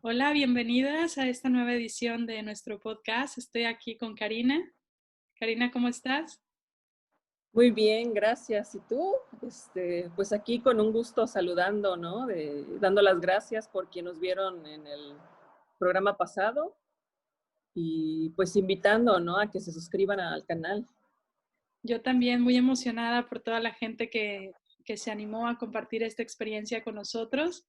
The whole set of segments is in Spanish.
Hola, bienvenidas a esta nueva edición de nuestro podcast. Estoy aquí con Karina. Karina, ¿cómo estás? Muy bien, gracias. ¿Y tú? Pues aquí con un gusto saludando, ¿no? Dando las gracias por quienes nos vieron en el programa pasado y pues invitando, ¿no? A que se suscriban al canal. Yo también muy emocionada por toda la gente que se animó a compartir esta experiencia con nosotros.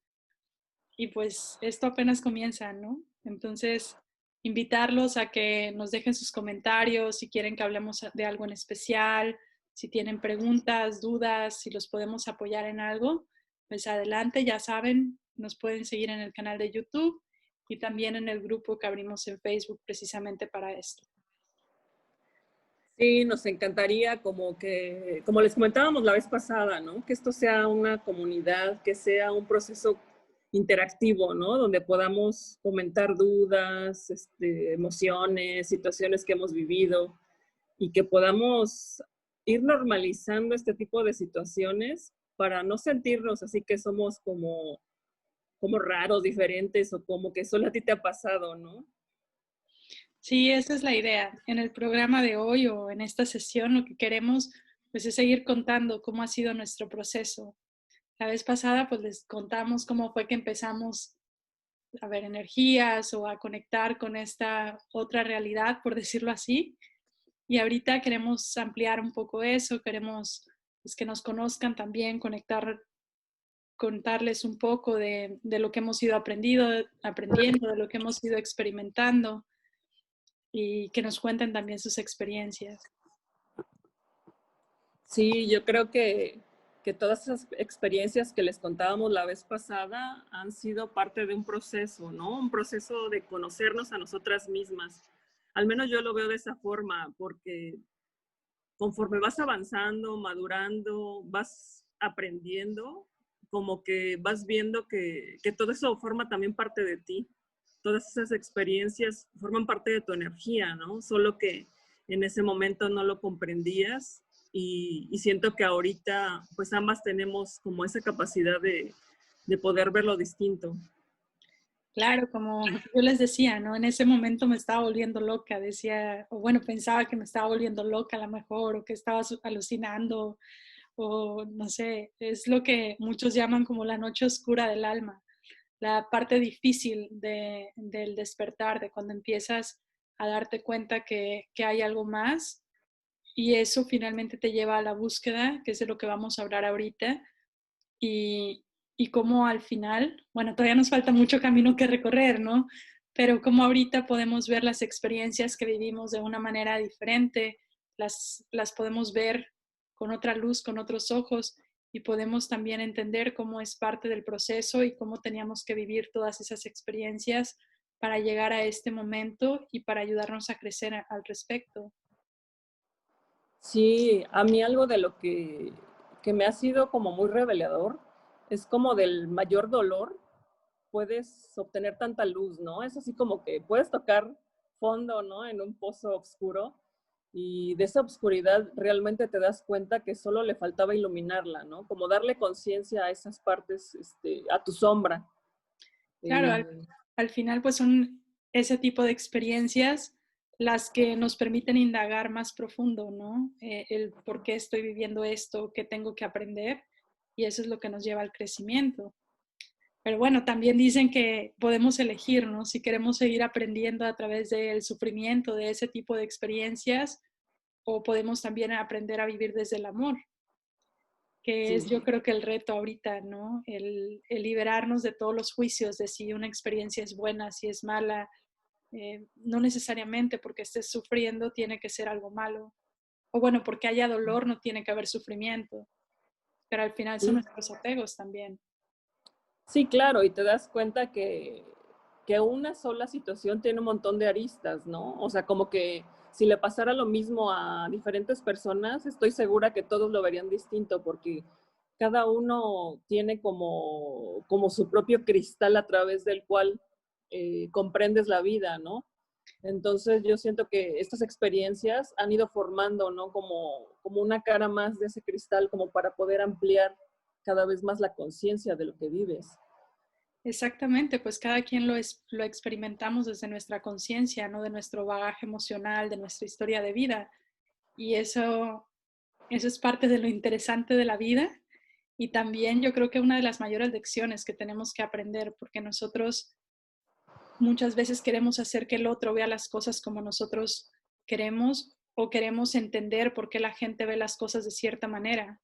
Y pues esto apenas comienza, ¿no? Entonces, invitarlos a que nos dejen sus comentarios, si quieren que hablemos de algo en especial, si tienen preguntas, dudas, si los podemos apoyar en algo, pues adelante, ya saben, nos pueden seguir en el canal de YouTube y también en el grupo que abrimos en Facebook precisamente para esto. Sí, nos encantaría como les comentábamos la vez pasada, ¿no? Que esto sea una comunidad, que sea un proceso interactivo, ¿no? Donde podamos comentar dudas, emociones, situaciones que hemos vivido y que podamos ir normalizando este tipo de situaciones para no sentirnos así que somos como raros, diferentes o como que solo a ti te ha pasado, ¿no? Sí, esa es la idea. En el programa de hoy o en esta sesión lo que queremos pues es seguir contando cómo ha sido nuestro proceso. La vez pasada pues les contamos cómo fue que empezamos a ver energías o a conectar con esta otra realidad, por decirlo así. Y ahorita queremos ampliar un poco eso, queremos pues, que nos conozcan también, contarles un poco de lo que hemos ido aprendiendo, de lo que hemos ido experimentando y que nos cuenten también sus experiencias. Sí, yo creo que todas esas experiencias que les contábamos la vez pasada han sido parte de un proceso, ¿no? Un proceso de conocernos a nosotras mismas. Al menos yo lo veo de esa forma, porque conforme vas avanzando, madurando, vas aprendiendo, como que vas viendo que todo eso forma también parte de ti. Todas esas experiencias forman parte de tu energía, ¿no? Solo que en ese momento no lo comprendías y siento que ahorita pues ambas tenemos como esa capacidad de poder verlo distinto. Claro, como yo les decía, ¿no? En ese momento me estaba volviendo loca, decía, o bueno, pensaba que me estaba volviendo loca a lo mejor, o que estaba alucinando, o no sé, es lo que muchos llaman como la noche oscura del alma, la parte difícil del despertar, de cuando empiezas a darte cuenta que hay algo más y eso finalmente te lleva a la búsqueda, que es de lo que vamos a hablar ahorita, y cómo al final, bueno, todavía nos falta mucho camino que recorrer, ¿no? Pero cómo ahorita podemos ver las experiencias que vivimos de una manera diferente, las podemos ver con otra luz, con otros ojos, y podemos también entender cómo es parte del proceso y cómo teníamos que vivir todas esas experiencias para llegar a este momento y para ayudarnos a crecer al respecto. Sí, a mí algo de lo que me ha sido como muy revelador es como del mayor dolor puedes obtener tanta luz, ¿no? Es así como que puedes tocar fondo, ¿no? En un pozo oscuro y de esa oscuridad realmente te das cuenta que solo le faltaba iluminarla, ¿no? Como darle conciencia a esas partes, a tu sombra. Claro, Eh, al final pues son ese tipo de experiencias las que nos permiten indagar más profundo, ¿no? El por qué estoy viviendo esto, qué tengo que aprender, y eso es lo que nos lleva al crecimiento. Pero bueno, también dicen que podemos elegir, ¿no? Si queremos seguir aprendiendo a través del sufrimiento, de ese tipo de experiencias, o podemos también aprender a vivir desde el amor, que es sí, yo creo que el reto ahorita, ¿no? El liberarnos de todos los juicios de si una experiencia es buena, si es mala, no necesariamente porque estés sufriendo tiene que ser algo malo. O bueno, porque haya dolor no tiene que haber sufrimiento, pero al final son sí, nuestros apegos también. sí, claro, y te das cuenta que una sola situación tiene un montón de aristas, ¿no? O sea, como que si le pasara lo mismo a diferentes personas, estoy segura que todos lo verían distinto porque cada uno tiene como su propio cristal a través del cual comprendes la vida, ¿no? Entonces yo siento que estas experiencias han ido formando, ¿no? Como una cara más de ese cristal, como para poder ampliar cada vez más la conciencia de lo que vives. Exactamente, pues cada quien lo experimentamos desde nuestra conciencia, ¿no? De nuestro bagaje emocional, de nuestra historia de vida. Y eso es parte de lo interesante de la vida. Y también yo creo que una de las mayores lecciones que tenemos que aprender, porque nosotros muchas veces queremos hacer que el otro vea las cosas como nosotros queremos o queremos entender por qué la gente ve las cosas de cierta manera,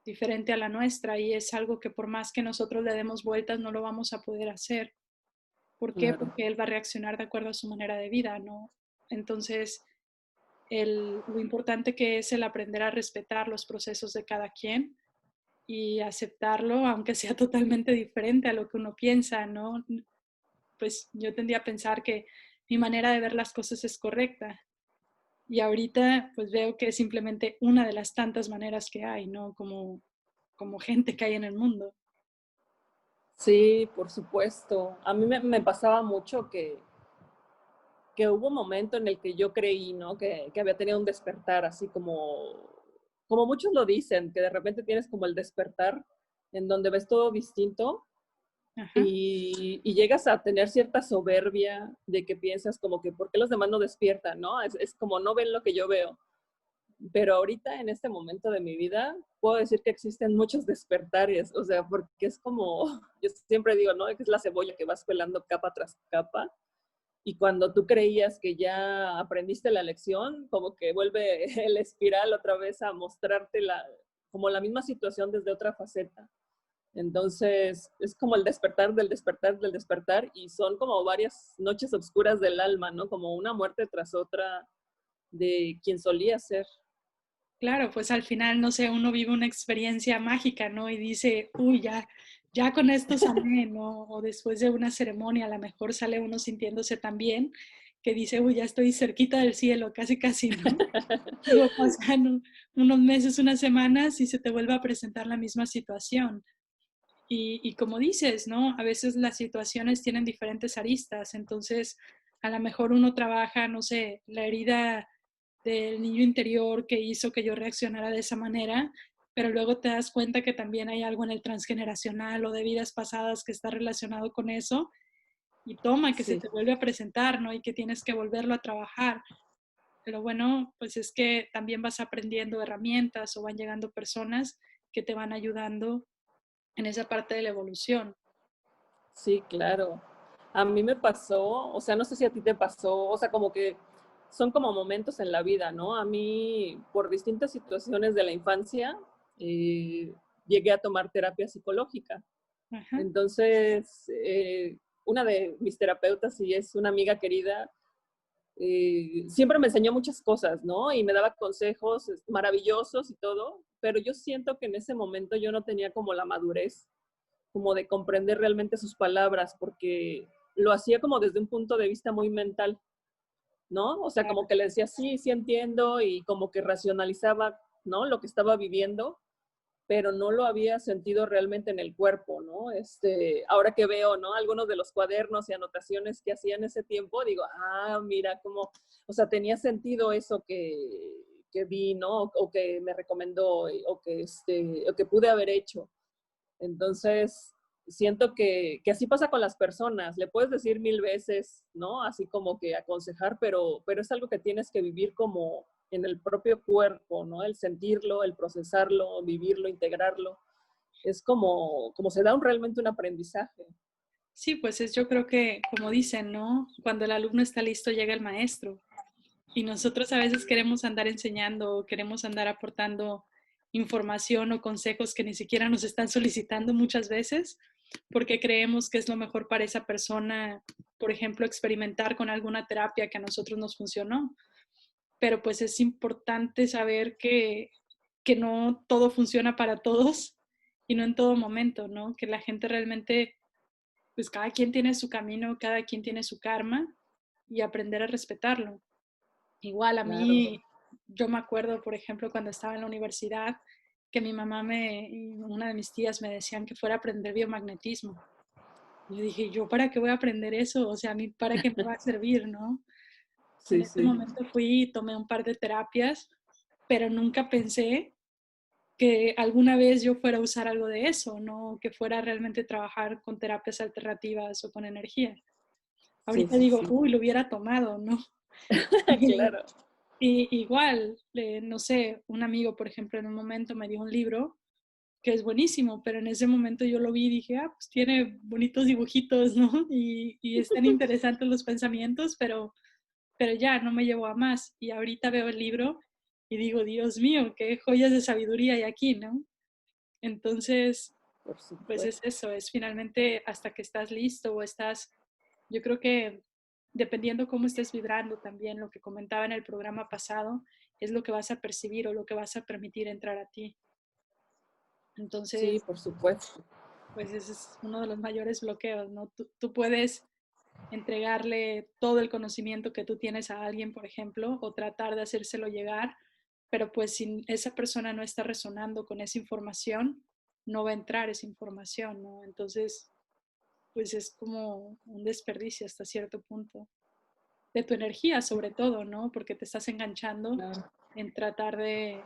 diferente a la nuestra, y es algo que por más que nosotros le demos vueltas no lo vamos a poder hacer. ¿Por qué? Claro. Porque él va a reaccionar de acuerdo a su manera de vida, ¿no? Entonces, lo importante que es el aprender a respetar los procesos de cada quien y aceptarlo, aunque sea totalmente diferente a lo que uno piensa, ¿no? Pues yo tendría a pensar que mi manera de ver las cosas es correcta. Y ahorita pues veo que es simplemente una de las tantas maneras que hay, ¿no? Como gente que hay en el mundo. Sí, por supuesto. A mí me pasaba mucho que hubo un momento en el que yo creí, ¿no? Que había tenido un despertar, así como muchos lo dicen, que de repente tienes como el despertar en donde ves todo distinto Ajá. y llegas a tener cierta soberbia de que piensas como que, ¿por qué los demás no despiertan, no? Es como no ven lo que yo veo. Pero ahorita, en este momento de mi vida, puedo decir que existen muchos despertares, o sea, porque es como, yo siempre digo, ¿no? Que es la cebolla que vas pelando capa tras capa, y cuando tú creías que ya aprendiste la lección, como que vuelve el espiral otra vez a mostrarte como la misma situación desde otra faceta. Entonces, es como el despertar del despertar del despertar, y son como varias noches oscuras del alma, ¿no? Como una muerte tras otra de quien solía ser. Claro, pues al final, no sé, uno vive una experiencia mágica, ¿no? Y dice, uy, ya con esto sané, ¿no? O después de una ceremonia, a lo mejor sale uno sintiéndose tan bien que dice, uy, ya estoy cerquita del cielo, casi, casi, ¿no? Luego pasan unos meses, unas semanas y se te vuelve a presentar la misma situación. Y como dices, ¿no? A veces las situaciones tienen diferentes aristas, entonces a lo mejor uno trabaja, no sé, la herida del niño interior que hizo que yo reaccionara de esa manera, pero luego te das cuenta que también hay algo en el transgeneracional o de vidas pasadas que está relacionado con eso y toma, que se Sí. te vuelve a presentar, ¿no? Y que tienes que volverlo a trabajar. Pero bueno, pues es que también vas aprendiendo herramientas o van llegando personas que te van ayudando en esa parte de la evolución. Sí, claro. A mí me pasó, o sea, no sé si a ti te pasó, o sea, como que son como momentos en la vida, ¿no? A mí, por distintas situaciones de la infancia, eh, llegué a tomar terapia psicológica. Ajá. Entonces, una de mis terapeutas, y es una amiga querida, siempre me enseñó muchas cosas, ¿no? Y me daba consejos maravillosos y todo, pero yo siento que en ese momento yo no tenía como la madurez como de comprender realmente sus palabras, porque lo hacía como desde un punto de vista muy mental, ¿no? O sea, como que le decía, sí, sí entiendo, y como que racionalizaba, ¿no? Lo que estaba viviendo, pero no lo había sentido realmente en el cuerpo, ¿no? Ahora que veo, ¿no? Algunos de los cuadernos y anotaciones que hacía en ese tiempo, digo, ah, mira cómo, o sea, tenía sentido eso que vi, ¿no? O que me recomendó, o que pude haber hecho. Entonces, siento que así pasa con las personas. Le puedes decir mil veces, ¿no? Así como que aconsejar, pero es algo que tienes que vivir como en el propio cuerpo, ¿no? El sentirlo, el procesarlo, vivirlo, integrarlo. Es como se da realmente un aprendizaje. Sí, pues yo creo que, como dicen, ¿no? Cuando el alumno está listo, llega el maestro. Y nosotros a veces queremos andar enseñando, queremos andar aportando información o consejos que ni siquiera nos están solicitando muchas veces, porque creemos que es lo mejor para esa persona, por ejemplo, experimentar con alguna terapia que a nosotros nos funcionó. Pero pues es importante saber que no todo funciona para todos y no en todo momento, ¿no? Que la gente realmente, pues cada quien tiene su camino, cada quien tiene su karma y aprender a respetarlo. Igual a Claro. mí, yo me acuerdo, por ejemplo, cuando estaba en la universidad, que mi mamá y una de mis tías me decían que fuera a aprender biomagnetismo. Y yo dije, ¿yo para qué voy a aprender eso? O sea, a mí para qué me va a servir, ¿no? En Sí, ese sí. momento fui y tomé un par de terapias, pero nunca pensé que alguna vez yo fuera a usar algo de eso, no que fuera realmente trabajar con terapias alternativas o con energía. Sí, Ahorita sí, digo, sí. uy, lo hubiera tomado, ¿no? Claro. Y igual, no sé, un amigo, por ejemplo, en un momento me dio un libro que es buenísimo, pero en ese momento yo lo vi y dije, ah, pues tiene bonitos dibujitos, ¿no? Y están interesantes los pensamientos, pero ya no me llevó a más. Y ahorita veo el libro y digo, Dios mío, qué joyas de sabiduría hay aquí, ¿no? Entonces, Por pues es supuesto. eso, es finalmente hasta que estás listo o estás, yo creo que dependiendo cómo estés vibrando también, lo que comentaba en el programa pasado, es lo que vas a percibir o lo que vas a permitir entrar a ti. Sí, Entonces, por supuesto. pues ese es uno de los mayores bloqueos, ¿no? Tú puedes entregarle todo el conocimiento que tú tienes a alguien, por ejemplo, o tratar de hacérselo llegar, pero pues si esa persona no está resonando con esa información, no va a entrar esa información, ¿no? Entonces, pues es como un desperdicio hasta cierto punto. De tu energía sobre todo, ¿no? Porque te estás enganchando Claro. en tratar de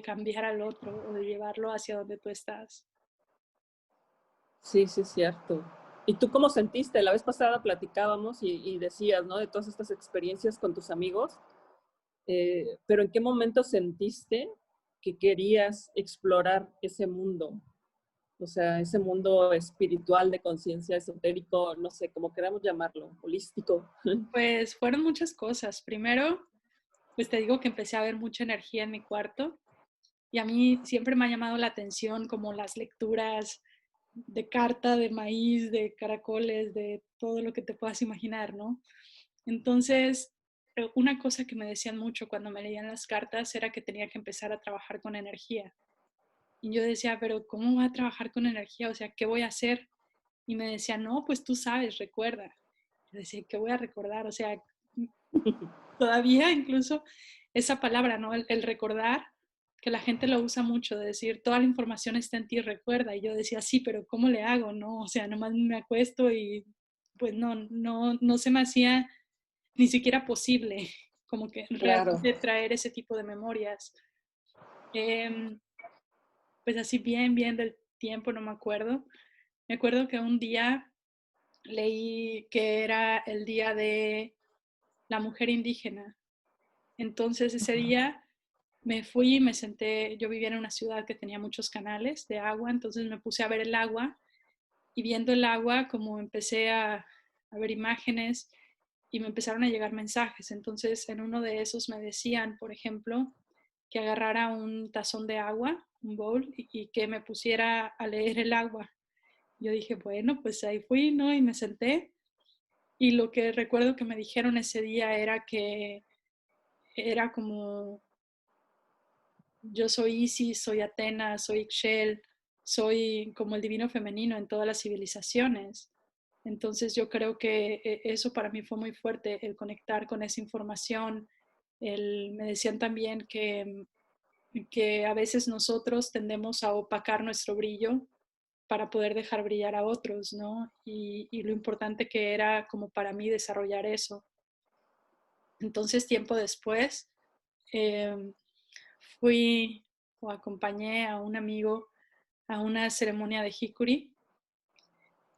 cambiar al otro o de llevarlo hacia donde tú estás. Sí, sí, es cierto. ¿Y tú cómo sentiste? La vez pasada platicábamos y decías, ¿no? De todas estas experiencias con tus amigos, pero ¿en qué momento sentiste que querías explorar ese mundo? O sea, ese mundo espiritual de conciencia esotérico, no sé, como queramos llamarlo, holístico. Pues fueron muchas cosas. Primero, pues te digo que empecé a ver mucha energía en mi cuarto y a mí siempre me ha llamado la atención como las lecturas de carta, de maíz, de caracoles, de todo lo que te puedas imaginar, ¿no? Entonces, una cosa que me decían mucho cuando me leían las cartas era que tenía que empezar a trabajar con energía. Y yo decía, pero ¿cómo voy a trabajar con energía? O sea, ¿qué voy a hacer? Y me decían, no, pues tú sabes, recuerda. Yo decía, ¿qué voy a recordar? O sea, todavía incluso esa palabra, ¿no? El recordar, que la gente lo usa mucho, de decir, toda la información está en ti, recuerda. Y yo decía, sí, pero ¿cómo le hago? No, o sea, nomás me acuesto y pues no se me hacía ni siquiera posible como que Claro. realmente traer ese tipo de memorias. Eh, pues así bien del tiempo, no me acuerdo. Me acuerdo que un día leí que era el día de la mujer indígena. Entonces ese día me fui y me senté, yo vivía en una ciudad que tenía muchos canales de agua, entonces me puse a ver el agua y viendo el agua como empecé a ver imágenes y me empezaron a llegar mensajes. Entonces en uno de esos me decían, por ejemplo, que agarrara un tazón de agua, un bowl, y que me pusiera a leer el agua. Yo dije, bueno, pues ahí fui, ¿no? Y me senté. Y lo que recuerdo que me dijeron ese día era que era como yo soy Isis, soy Atenas, soy Ixchel, soy como el divino femenino en todas las civilizaciones. Entonces yo creo que eso para mí fue muy fuerte, el conectar con esa información. Me decían también que a veces nosotros tendemos a opacar nuestro brillo para poder dejar brillar a otros, ¿no? Y lo importante que era como para mí desarrollar eso. Entonces tiempo después eh, fui o acompañé a un amigo a una ceremonia de Hikuri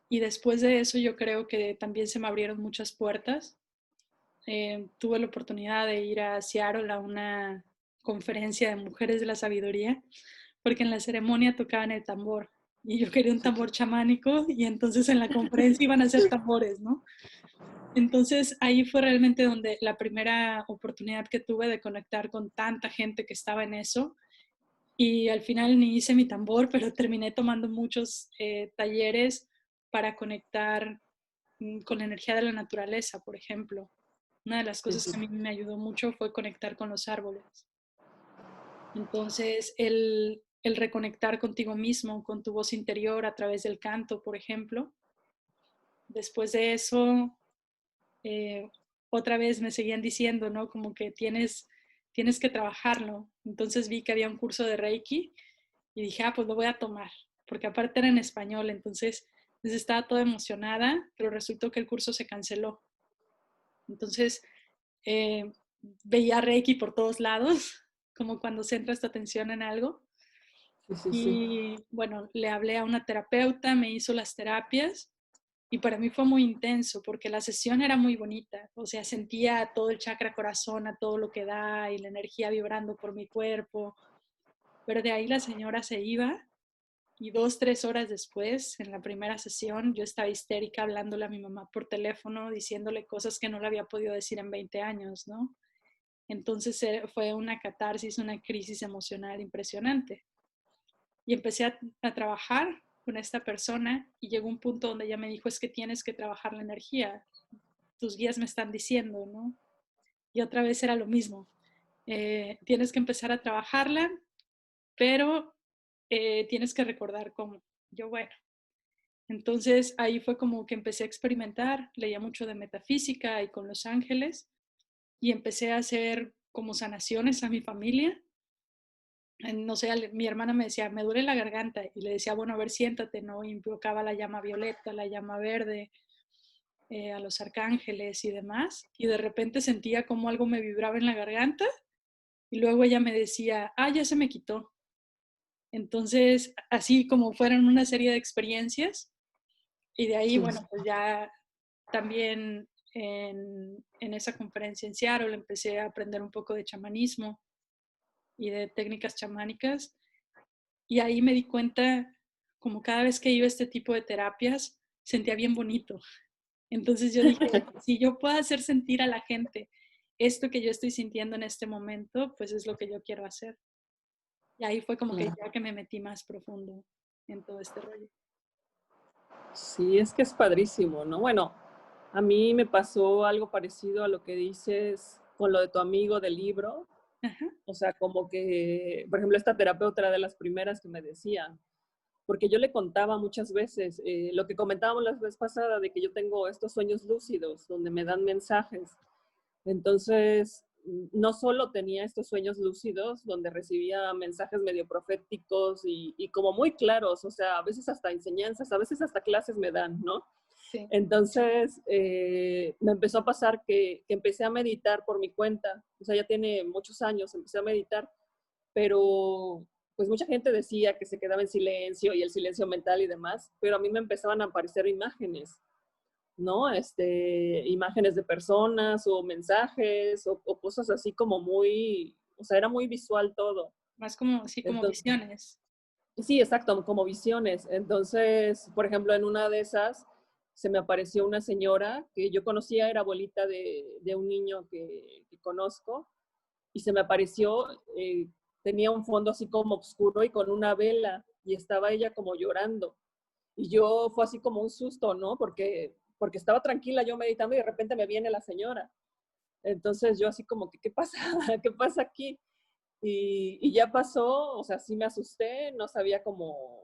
y después de eso yo creo que también se me abrieron muchas puertas. Tuve la oportunidad de ir a Seattle a una conferencia de mujeres de la sabiduría porque en la ceremonia tocaban el tambor y yo quería un tambor chamánico y entonces en la conferencia iban a hacer tambores, ¿no? Entonces ahí fue realmente donde la primera oportunidad que tuve de conectar con tanta gente que estaba en eso y al final ni hice mi tambor, pero terminé tomando muchos talleres para conectar con la energía de la naturaleza, por ejemplo. Una de las Sí, cosas sí. que a mí me ayudó mucho fue conectar con los árboles. Entonces, el reconectar contigo mismo, con tu voz interior a través del canto, por ejemplo. Después de eso, eh, otra vez me seguían diciendo, ¿no? Como que tienes que trabajarlo. Entonces vi que había un curso de Reiki y dije, ah, pues lo voy a tomar, porque aparte era en español, entonces pues estaba toda emocionada, pero resultó que el curso se canceló. Entonces eh, veía Reiki por todos lados, como cuando centras tu atención en algo. Sí, sí, sí. Y bueno, le hablé a una terapeuta, me hizo las terapias y para mí fue muy intenso porque la sesión era muy bonita. O sea, sentía todo el chakra corazón, a todo lo que da y la energía vibrando por mi cuerpo. Pero de ahí la señora se iba y 2, 3 horas después, en la primera sesión, yo estaba histérica hablándole a mi mamá por teléfono, diciéndole cosas que no le había podido decir en 20 años, ¿no? Entonces fue una catarsis, una crisis emocional impresionante. Y empecé a trabajar con esta persona y llegó un punto donde ella me dijo, es que tienes que trabajar la energía, tus guías me están diciendo, ¿no? Y otra vez era lo mismo, tienes que empezar a trabajarla, pero tienes que recordar cómo. Yo, bueno, entonces ahí fue como que empecé a experimentar, leía mucho de metafísica y con los ángeles y empecé a hacer como sanaciones a mi familia. No sé, mi hermana me decía, me duele la garganta y le decía, bueno, a ver, siéntate, ¿no? Y invocaba la llama violeta, la llama verde, a los arcángeles y demás. Y de repente sentía como algo me vibraba en la garganta y luego ella me decía, ah, ya se me quitó. Entonces, así como fueron una serie de experiencias y de ahí, Sí. bueno, pues ya también en esa conferencia en Seattle empecé a aprender un poco de chamanismo y de técnicas chamánicas. Y ahí me di cuenta, como cada vez que iba a este tipo de terapias, sentía bien bonito. Entonces yo dije, si yo puedo hacer sentir a la gente esto que yo estoy sintiendo en este momento, pues es lo que yo quiero hacer. Y ahí fue como que Claro. ya que me metí más profundo en todo este rollo. Sí, es que es padrísimo, ¿no? Bueno, a mí me pasó algo parecido a lo que dices con lo de tu amigo del libro. Ajá, O sea, como que, por ejemplo, esta terapeuta era de las primeras que me decía, porque yo le contaba muchas veces lo que comentábamos la vez pasada de que yo tengo estos sueños lúcidos donde me dan mensajes. Entonces, no solo tenía estos sueños lúcidos donde recibía mensajes medio proféticos y como muy claros, o sea, a veces hasta enseñanzas, a veces hasta clases me dan, ¿no? sí. Entonces, me empezó a pasar que empecé a meditar por mi cuenta, o sea, ya tiene muchos años, empecé a meditar, pero pues mucha gente decía que se quedaba en silencio y el silencio mental y demás, pero a mí me empezaban a aparecer imágenes, ¿no? Imágenes de personas o mensajes o cosas así como muy, o sea, era muy visual todo. Más como, así como Entonces, visiones. sí, exacto, como visiones. Entonces, por ejemplo, en una de esas se me apareció una señora que yo conocía, era abuelita de un niño que conozco, y se me apareció, tenía un fondo así como oscuro y con una vela, y estaba ella como llorando. Y yo fue así como un susto, ¿no? Porque estaba tranquila yo meditando y de repente me viene la señora. Entonces yo así como que, ¿qué pasa? ¿Qué pasa aquí? Y ya pasó, o sea, sí me asusté, no sabía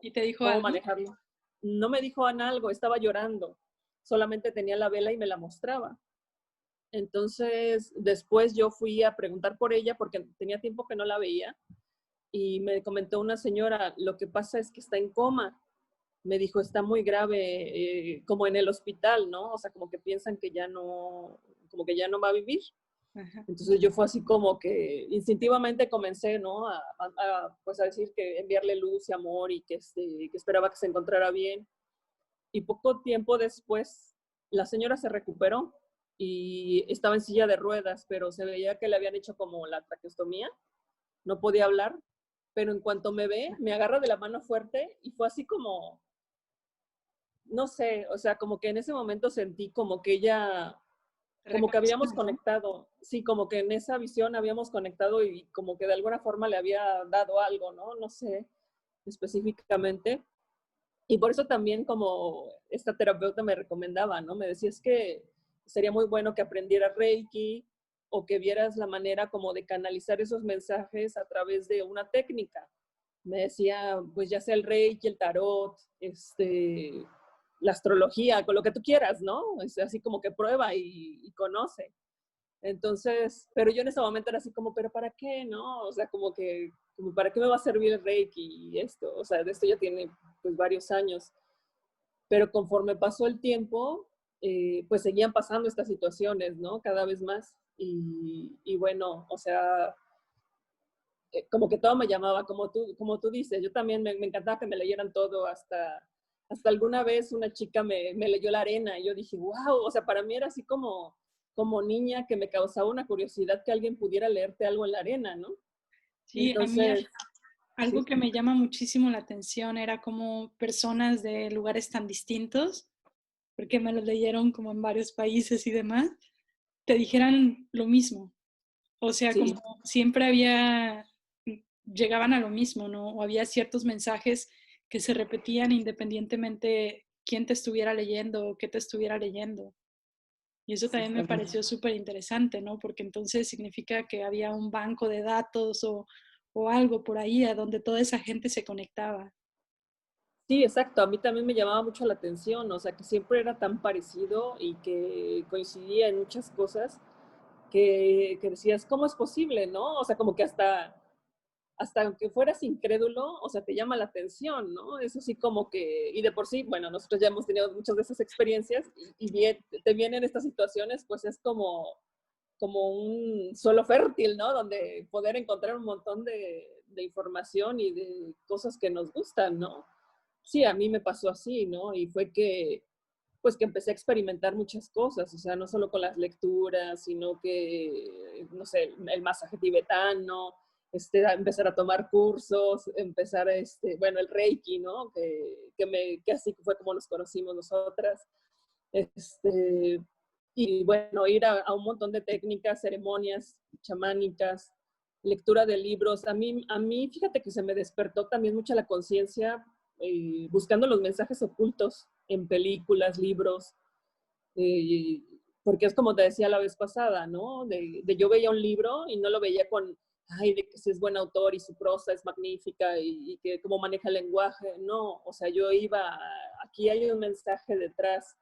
¿Y te dijo cómo algo? manejarlo. No me dijo algo, estaba llorando, solamente tenía la vela y me la mostraba. Entonces, después yo fui a preguntar por ella porque tenía tiempo que no la veía y me comentó una señora, lo que pasa es que está en coma. Me dijo, está muy grave, como en el hospital, ¿no? O sea, como que piensan que ya no, como que ya no va a vivir. Ajá. Entonces yo fue así como que instintivamente comencé, ¿no? Pues a decir que enviarle luz y amor y que esperaba que se encontrara bien. Y poco tiempo después, la señora se recuperó y estaba en silla de ruedas, pero se veía que le habían hecho como la traqueostomía, no podía hablar, pero en cuanto me ve, me agarra de la mano fuerte y fue así como, no sé, o sea, como que en ese momento sentí como que ella, Te como que reconoció, habíamos ¿no? conectado, sí, como que en esa visión habíamos conectado y como que de alguna forma le había dado algo, ¿no? No sé específicamente. Y por eso también como esta terapeuta me recomendaba, ¿no? Me decía, es que sería muy bueno que aprendieras Reiki o que vieras la manera como de canalizar esos mensajes a través de una técnica. Me decía, pues ya sea el Reiki, el tarot, la astrología, con lo que tú quieras, ¿no? Es así como que prueba y conoce. Entonces, pero yo en ese momento era así como, pero ¿para qué, no? O sea, como ¿para qué me va a servir el Reiki y esto? O sea, de esto ya tiene pues varios años. Pero conforme pasó el tiempo, pues seguían pasando estas situaciones, ¿no? Cada vez más. Y bueno, o sea, como que todo me llamaba, como tú dices, yo también me encantaba que me leyeran todo, hasta alguna vez una chica me leyó La Arena y yo dije, wow, o sea, para mí era así como niña que me causaba una curiosidad que alguien pudiera leerte algo en La Arena, ¿no? Sí, a mí Entonces, algo sí, que me llama muchísimo la atención era como personas de lugares tan distintos, porque me lo leyeron como en varios países y demás, te dijeran lo mismo. O sea, como sí, siempre llegaban a lo mismo, ¿no? O había ciertos mensajes que se repetían independientemente quién te estuviera leyendo o qué te estuviera leyendo. Y eso también me exactamente. pareció súper interesante, ¿no? Porque entonces significa que había un banco de datos o algo por ahí a donde toda esa gente se conectaba. Sí, exacto. A mí también me llamaba mucho la atención, o sea, que siempre era tan parecido y que coincidía en muchas cosas que decías, ¿cómo es posible, no? O sea, como que hasta aunque fueras incrédulo, o sea, te llama la atención, ¿no? Eso sí como que, y de por sí, bueno, nosotros ya hemos tenido muchas de esas experiencias y bien, te vienen estas situaciones, pues es como un suelo fértil, ¿no? Donde poder encontrar un montón de información y de cosas que nos gustan, ¿no? Sí, a mí me pasó así, ¿no? Y fue pues que empecé a experimentar muchas cosas, o sea, no solo con las lecturas, sino que, no sé, el masaje tibetano, empezar a tomar cursos, empezar, bueno, el Reiki, ¿no? Que así fue como nos conocimos nosotras. Este, y bueno, ir a un montón de técnicas, ceremonias chamánicas, lectura de libros. A mí, fíjate que se me despertó también mucha la conciencia buscando los mensajes ocultos en películas, libros, eh, porque es como te decía la vez pasada, ¿no? De yo veía un libro y no lo veía ay, de que si es buen autor y su prosa es magnífica y que cómo maneja el lenguaje. No, o sea, yo iba, aquí hay un mensaje detrás.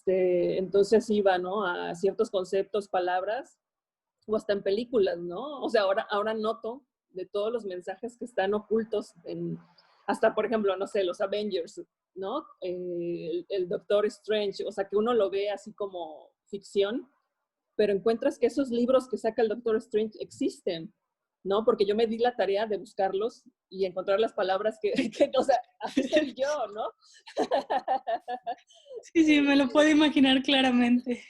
Entonces iba, ¿no? A ciertos conceptos, palabras, o hasta en películas, ¿no? O sea, ahora noto de todos los mensajes que están ocultos hasta, por ejemplo, no sé, los Avengers, ¿no? El Doctor Strange, o sea, que uno lo ve así como ficción, pero encuentras que esos libros que saca el Doctor Strange existen, ¿no? Porque yo me di la tarea de buscarlos y encontrar las palabras o sea, así soy yo, ¿no? Sí, sí, me lo puedo imaginar claramente.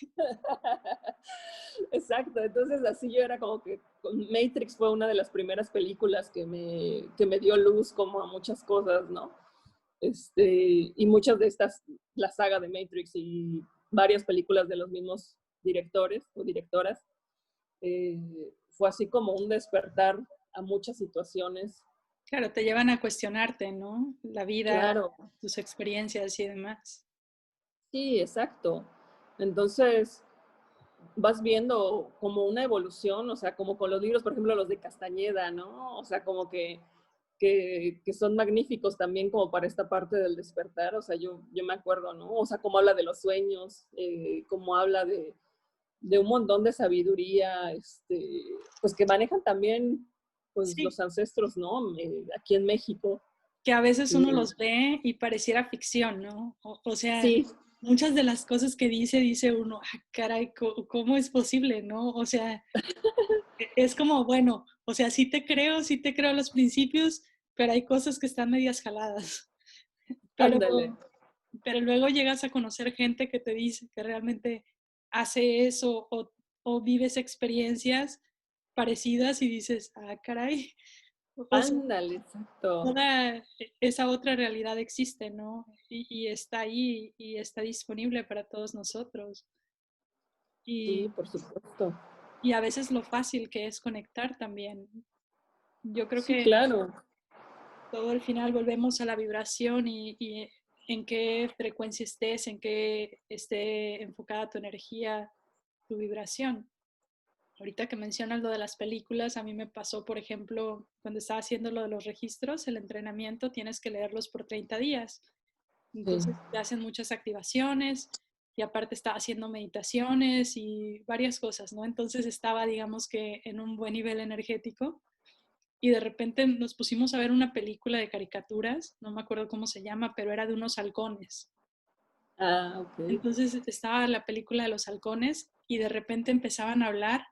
Exacto, entonces así yo era como que Matrix fue una de las primeras películas que me dio luz como a muchas cosas, ¿no? Y muchas de estas, la saga de Matrix y varias películas de los mismos directores o directoras, eh, fue así como un despertar a muchas situaciones. Claro, te llevan a cuestionarte, ¿no? La vida, Claro, tus experiencias y demás. sí, exacto. Entonces, vas viendo como una evolución, o sea, como con los libros, por ejemplo, los de Castañeda, ¿no? O sea, como que son magníficos también como para esta parte del despertar, o sea, yo me acuerdo, ¿no? O sea, cómo habla de los sueños, cómo habla de un montón de sabiduría, pues que manejan también, pues, Sí, los ancestros, ¿no? Aquí en México. que a veces uno Y, los ve y pareciera ficción, ¿no? O sea, sí, muchas de las cosas que dice uno, ah, caray, ¿cómo es posible, no? O sea, es como, bueno, o sea, sí te creo los principios, pero hay cosas que están medias jaladas. Pero, ándale. pero luego llegas a conocer gente que te dice que realmente hace eso o vives experiencias parecidas y dices, ah, caray, o sea, Ándale, exacto. toda esa otra realidad existe, ¿no? Y está ahí y está disponible para todos nosotros. Sí, Y, por supuesto. y a veces lo fácil que es conectar también. Yo creo Sí, que claro. todo al final volvemos a la vibración y en qué frecuencia estés, en qué esté enfocada tu energía, tu vibración. Ahorita que mencionas lo de las películas, a mí me pasó, por ejemplo, cuando estaba haciendo lo de los registros, el entrenamiento, tienes que leerlos por 30 días. Sí. Entonces te hacen muchas activaciones y aparte estaba haciendo meditaciones y varias cosas, ¿no? Entonces estaba, digamos que, en un buen nivel energético y de repente nos pusimos a ver una película de caricaturas, no me acuerdo cómo se llama, pero era de unos halcones. Ah, ok. Entonces estaba la película de los halcones y de repente empezaban a hablar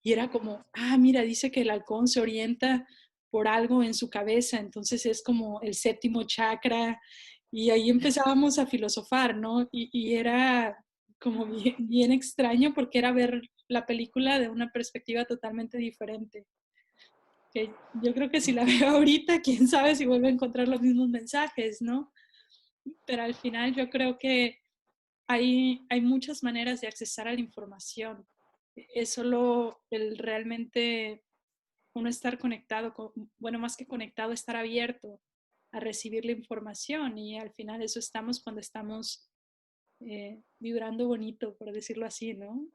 Y era como, mira, dice que el halcón se orienta por algo en su cabeza, entonces es como el séptimo chakra, y ahí empezábamos a filosofar, ¿no? Y era como bien, bien extraño porque era ver la película de una perspectiva totalmente diferente. Que yo creo que si la veo ahorita, quién sabe si vuelvo a encontrar los mismos mensajes, ¿no? Pero al final yo creo que hay muchas maneras de accesar a la información. Es solo el realmente uno estar conectado, bueno, más que conectado, estar abierto a recibir la información y al final eso estamos cuando estamos vibrando bonito, por decirlo así, ¿no?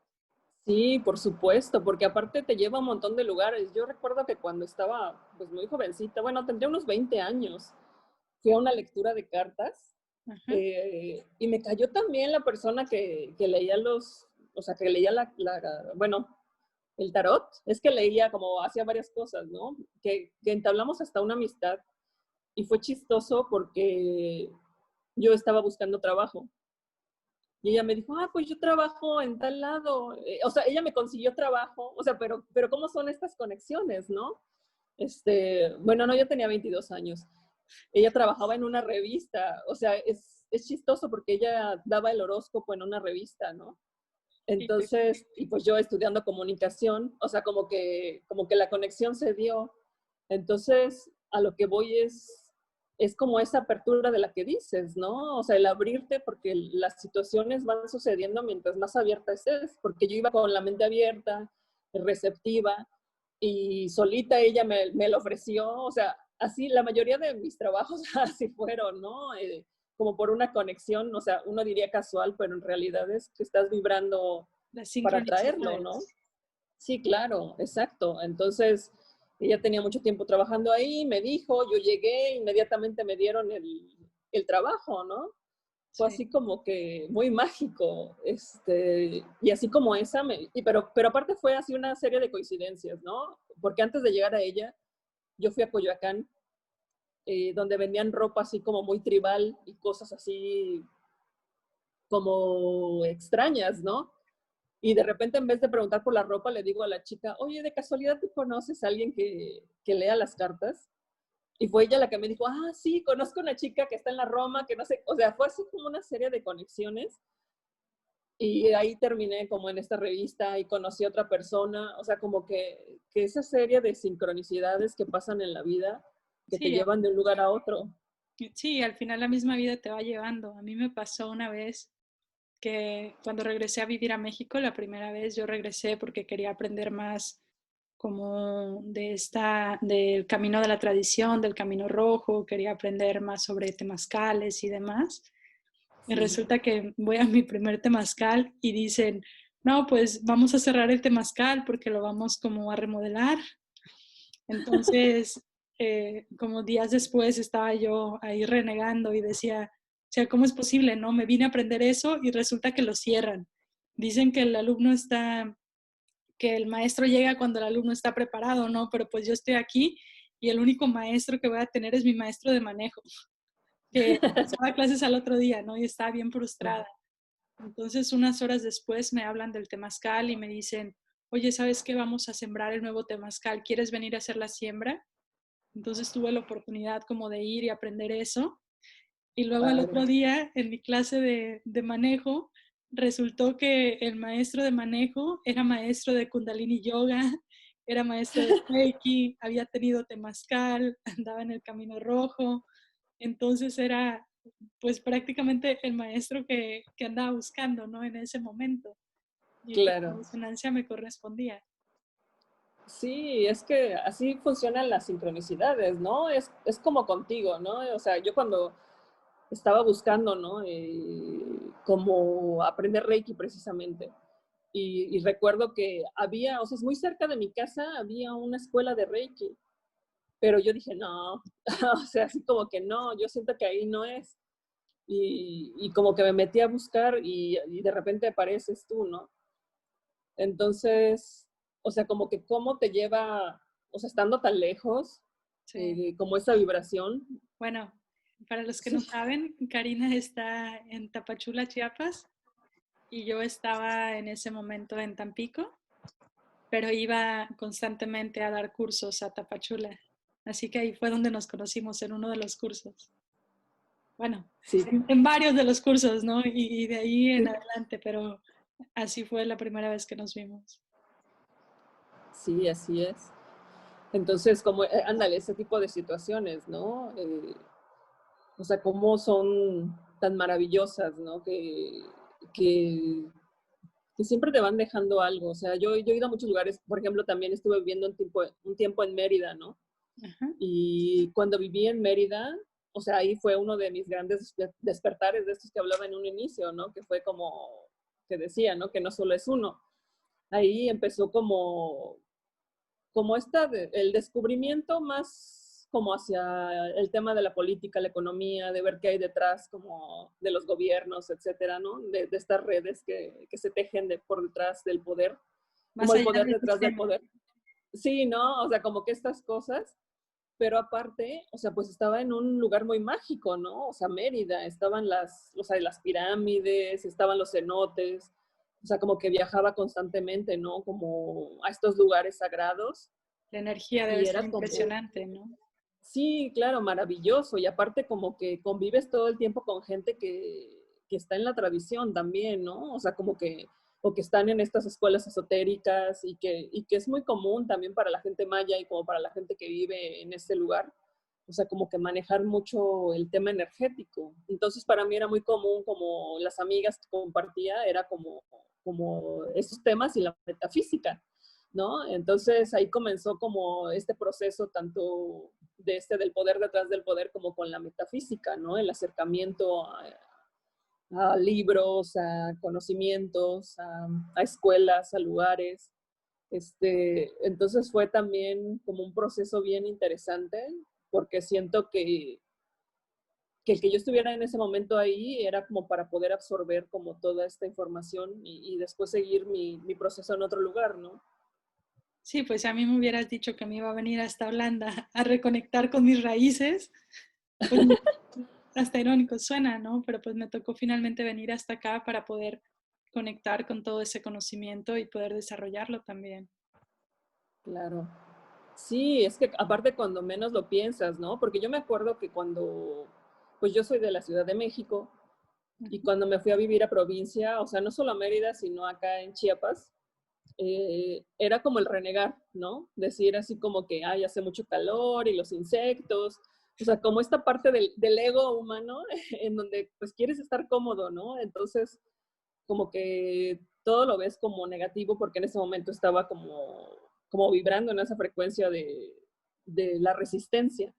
Sí, por supuesto, porque aparte te lleva a un montón de lugares. Yo recuerdo que cuando estaba pues muy jovencita, bueno, tendría unos 20 años, fui a una lectura de cartas Ajá. y me cayó también la persona que leía o sea, que leía bueno, el tarot. Es que leía como hacía varias cosas, ¿no? Que entablamos hasta una amistad y fue chistoso porque yo estaba buscando trabajo. Y ella me dijo, pues yo trabajo en tal lado. O sea, ella me consiguió trabajo, o sea, pero ¿cómo son estas conexiones, no? Bueno, no, yo tenía 22 años. Ella trabajaba en una revista, o sea, es chistoso porque ella daba el horóscopo en una revista, ¿no? Entonces, y pues yo estudiando comunicación, o sea, como que la conexión se dio. Entonces, a lo que voy es como esa apertura de la que dices, ¿no? O sea, el abrirte porque las situaciones van sucediendo mientras más abierta estés, porque yo iba con la mente abierta, receptiva, y solita ella me lo ofreció, o sea, así la mayoría de mis trabajos así fueron, ¿no? Como por una conexión, o sea, uno diría casual, pero en realidad es que estás vibrando Las para traerlo, ¿no? sincronicidades. Sí, claro, exacto. Entonces, ella tenía mucho tiempo trabajando ahí, me dijo, yo llegué, inmediatamente me dieron el trabajo, ¿no? Fue Sí. así como que muy mágico, y así como esa, pero aparte fue así una serie de coincidencias, ¿no? Porque antes de llegar a ella, yo fui a Coyoacán, donde vendían ropa así como muy tribal y cosas así como extrañas, ¿no? Y de repente, en vez de preguntar por la ropa, le digo a la chica, oye, ¿de casualidad tú conoces a alguien que lea las cartas? Y fue ella la que me dijo, sí, conozco a una chica que está en la Roma, que no sé, o sea, fue así como una serie de conexiones. Y ahí terminé como en esta revista y conocí a otra persona, o sea, como que esa serie de sincronicidades que pasan en la vida, que te Sí, llevan de un lugar a otro. sí, al final la misma vida te va llevando. A mí me pasó una vez que cuando regresé a vivir a México, la primera vez yo regresé porque quería aprender más como del camino de la tradición, del camino rojo, quería aprender más sobre temazcales y demás. Y Sí. resulta que voy a mi primer temazcal y dicen, no, pues vamos a cerrar el temazcal porque lo vamos como a remodelar. Entonces, como días después estaba yo ahí renegando y decía, o sea, ¿cómo es posible? No, me vine a aprender eso y resulta que lo cierran. Dicen que el alumno está, que el maestro llega cuando el alumno está preparado, ¿no? Pero pues yo estoy aquí y el único maestro que voy a tener es mi maestro de manejo, que empezaba clases al otro día, ¿no? Y estaba bien frustrada. Entonces, unas horas después me hablan del temazcal y me dicen, oye, ¿sabes qué? Vamos a sembrar el nuevo temazcal. ¿Quieres venir a hacer la siembra? Entonces tuve la oportunidad como de ir y aprender eso. Y luego el Padre. otro día en mi clase de manejo, resultó que el maestro de manejo era maestro de Kundalini Yoga, era maestro de Reiki, había tenido temazcal, andaba en el camino rojo. Entonces era pues prácticamente el maestro que andaba buscando, ¿no? En ese momento. Y pues la Claro. resonancia me correspondía. Sí, es que así funcionan las sincronicidades, ¿no? Es como contigo, ¿no? O sea, yo cuando estaba buscando, ¿no? Como aprender Reiki precisamente. Y recuerdo que había, o sea, es muy cerca de mi casa, había una escuela de Reiki, pero yo dije, no, o sea, así como que no, yo siento que ahí no es. Y como que me metí a buscar y de repente apareces tú, ¿no? Entonces, o sea, como que cómo te lleva, o sea, estando tan lejos, Sí. como esa vibración. Bueno, para los que no Sí, saben, Karina está en Tapachula, Chiapas, y yo estaba en ese momento en Tampico. pero iba constantemente a dar cursos a Tapachula. Así que ahí fue donde nos conocimos en uno de los cursos. Bueno, Sí, en varios de los cursos, ¿no? Y de ahí en sí, adelante, pero así fue la primera vez que nos vimos. sí, así es. Entonces, como, ándale, ese tipo de situaciones, ¿no? O sea, cómo son tan maravillosas, ¿no? Que, que siempre te van dejando algo. O sea, yo he ido a muchos lugares, por ejemplo, también estuve viviendo un tiempo en Mérida, ¿no? Ajá. Y cuando viví en Mérida, o sea, ahí fue uno de mis grandes despertares de estos que hablaba en un inicio, ¿no? Que fue como, que decía, ¿no? Que no solo es uno. Ahí empezó como el descubrimiento más como hacia el tema de la política, la economía, de ver qué hay detrás como de los gobiernos, etcétera, ¿no? De estas redes que se tejen por detrás del poder, como Más el allá poder del detrás del sistema. poder. Sí, ¿no? O sea, como que estas cosas, pero aparte, o sea, pues estaba en un lugar muy mágico, ¿no? O sea, Mérida, estaban o sea, las pirámides, estaban los cenotes, o sea, como que viajaba constantemente, ¿no? Como a estos lugares sagrados La energía debe y ser era como, impresionante, ¿no? sí, claro, maravilloso. Y aparte como que convives todo el tiempo con gente que está en la tradición también, ¿no? O sea, como que, o que están en estas escuelas esotéricas y que es muy común también para la gente maya y como para la gente que vive en este lugar. O sea, como que manejar mucho el tema energético. Entonces, para mí era muy común, como las amigas que compartía, era como estos temas y la metafísica, ¿no? Entonces, ahí comenzó como este proceso tanto del poder detrás del poder como con la metafísica, ¿no? El acercamiento a libros, a conocimientos, a escuelas, a lugares. Entonces fue también como un proceso bien interesante porque siento que el que yo estuviera en ese momento ahí era como para poder absorber como toda esta información y después seguir mi proceso en otro lugar, ¿no? Sí, pues si a mí me hubieras dicho que me iba a venir hasta Holanda a reconectar con mis raíces, pues hasta irónico suena, ¿no? Pero pues me tocó finalmente venir hasta acá para poder conectar con todo ese conocimiento y poder desarrollarlo también. Claro. Sí, es que aparte cuando menos lo piensas, ¿no? Porque yo me acuerdo que pues yo soy de la Ciudad de México y Ujú. cuando me fui a vivir a provincia, o sea, no solo a Mérida, sino acá en Chiapas, era como el renegar, ¿no? Decir así como que, ay, hace mucho calor y los insectos, o sea, como esta parte del ego humano en donde pues quieres estar cómodo, ¿no? Entonces, como que todo lo ves como negativo porque en ese momento estaba como vibrando en esa frecuencia de la resistencia,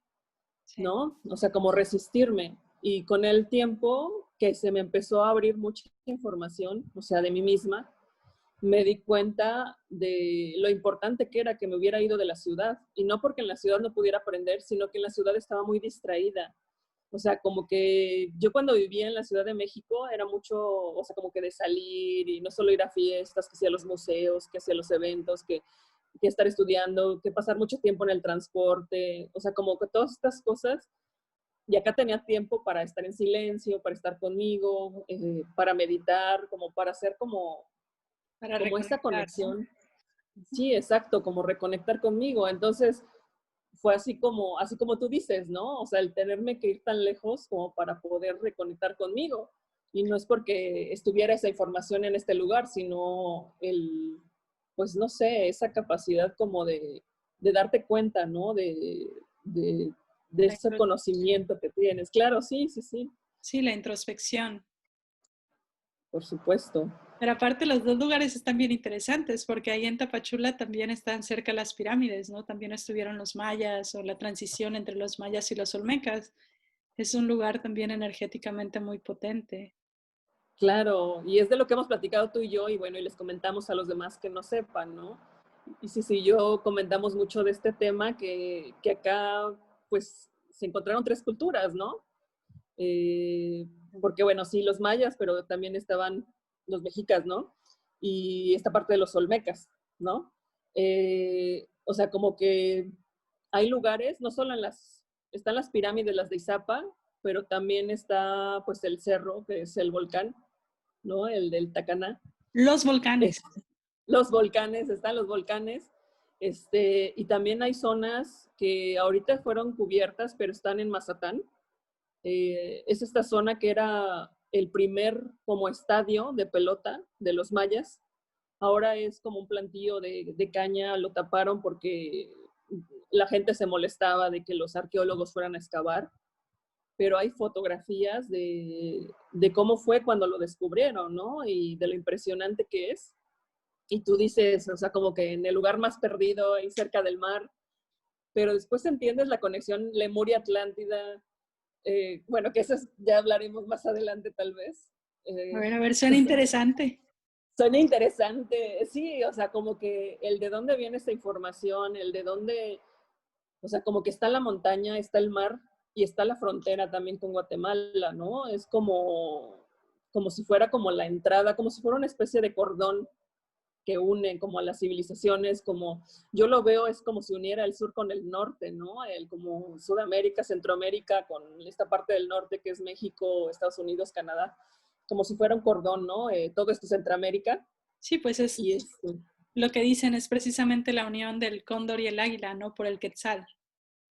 Sí. ¿no? O sea, como resistirme. Y con el tiempo que se me empezó a abrir mucha información, o sea, de mí misma, me di cuenta de lo importante que era que me hubiera ido de la ciudad. Y no porque en la ciudad no pudiera aprender, sino que en la ciudad estaba muy distraída. O sea, como que yo cuando vivía en la Ciudad de México era mucho, o sea, como que de salir y no solo ir a fiestas, que sea a los museos, que sea a los eventos, que estar estudiando, que pasar mucho tiempo en el transporte, o sea, como que todas estas cosas. Y acá tenía tiempo para estar en silencio, para estar conmigo, para meditar, como para hacer Para como esta reconectar, ¿no? conexión. Sí, exacto, como reconectar conmigo. Entonces, fue así como tú dices, ¿no? O sea, el tenerme que ir tan lejos como para poder reconectar conmigo. Y no es porque estuviera esa información en este lugar, sino pues no sé, esa capacidad como de darte cuenta, ¿no? De, de La ese conocimiento que tienes. Claro, sí, sí, sí, sí, la introspección. por supuesto. Pero aparte los dos lugares están bien interesantes porque ahí en Tapachula también están cerca las pirámides, ¿no? También estuvieron los mayas o la transición entre los mayas y los olmecas. Es un lugar también energéticamente muy potente. Claro, y es de lo que hemos platicado tú y yo, y bueno, y les comentamos a los demás que no sepan, ¿no? Y sí, sí, yo comentamos mucho de este tema que acá, pues, se encontraron tres culturas, ¿no? Porque, bueno, sí, los mayas, pero también estaban los mexicas, ¿no? Y esta parte de los olmecas, ¿no? O sea, como que hay lugares, no solo están las pirámides, las de Izapa, pero también está, pues, el cerro, que es el volcán, ¿no? El del Tacaná. Los volcanes. Los volcanes, están los volcanes. Y también hay zonas que ahorita fueron cubiertas, pero están en Mazatán. Es esta zona que era el primer como estadio de pelota de los mayas. Ahora es como un plantío de caña, lo taparon porque la gente se molestaba de que los arqueólogos fueran a excavar, pero hay fotografías de cómo fue cuando lo descubrieron, ¿no? Y de lo impresionante que es. Y tú dices, o sea, como que en el lugar más perdido, ahí cerca del mar, pero después entiendes la conexión Lemuria-Atlántida, bueno, que eso ya hablaremos más adelante tal vez. A ver, suena interesante. Suena interesante, sí, o sea, como que el de dónde viene esta información, el de dónde, o sea, como que está la montaña, está el mar y está la frontera también con Guatemala, ¿no? Es como si fuera como la entrada, como si fuera una especie de cordón que une como a las civilizaciones, como yo lo veo es como si uniera el sur con el norte, ¿no? Como Sudamérica, Centroamérica, con esta parte del norte que es México, Estados Unidos, Canadá, como si fuera un cordón, ¿no? Todo esto es Centroamérica. Sí, pues es Y lo que dicen es precisamente la unión del cóndor y el águila, ¿no? Por el quetzal,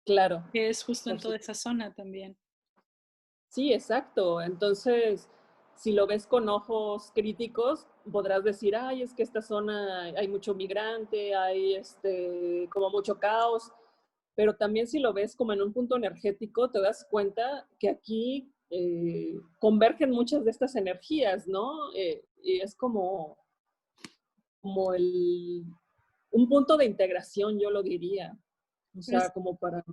claro. que es justo en toda esa zona también. Sí, exacto. Entonces, si lo ves con ojos críticos, podrás decir, ay, es que esta zona hay mucho migrante, hay como mucho caos, pero también si lo ves como en un punto energético, te das cuenta que aquí convergen muchas de estas energías, ¿no? Y es como un punto de integración, yo lo diría. O sea, Pues, como para... Sí,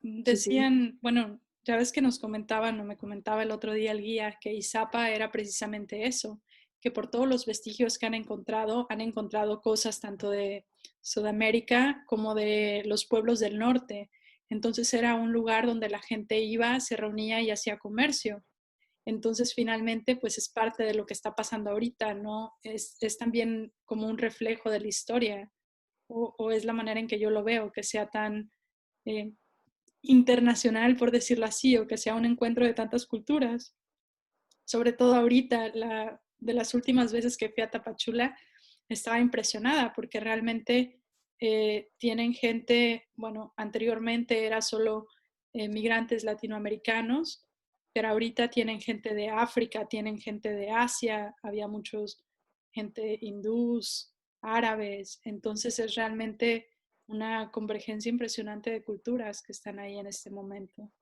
sí. decían, bueno, ya ves que nos comentaban, o me comentaba el otro día el guía, que Izapa era precisamente eso, que por todos los vestigios que han encontrado cosas tanto de Sudamérica como de los pueblos del norte. Entonces era un lugar donde la gente iba, se reunía y hacía comercio. Entonces, finalmente, pues es parte de lo que está pasando ahorita, ¿no? Es también como un reflejo de la historia, o es la manera en que yo lo veo, que sea tan eh, internacional, por decirlo así, o que sea un encuentro de tantas culturas. Sobre todo ahorita, de las últimas veces que fui a Tapachula, estaba impresionada porque realmente tienen gente, bueno, anteriormente era solo migrantes latinoamericanos, pero ahorita tienen gente de África, tienen gente de Asia, había muchos gente hindús, árabes, entonces es realmente una convergencia impresionante de culturas que están ahí en este momento.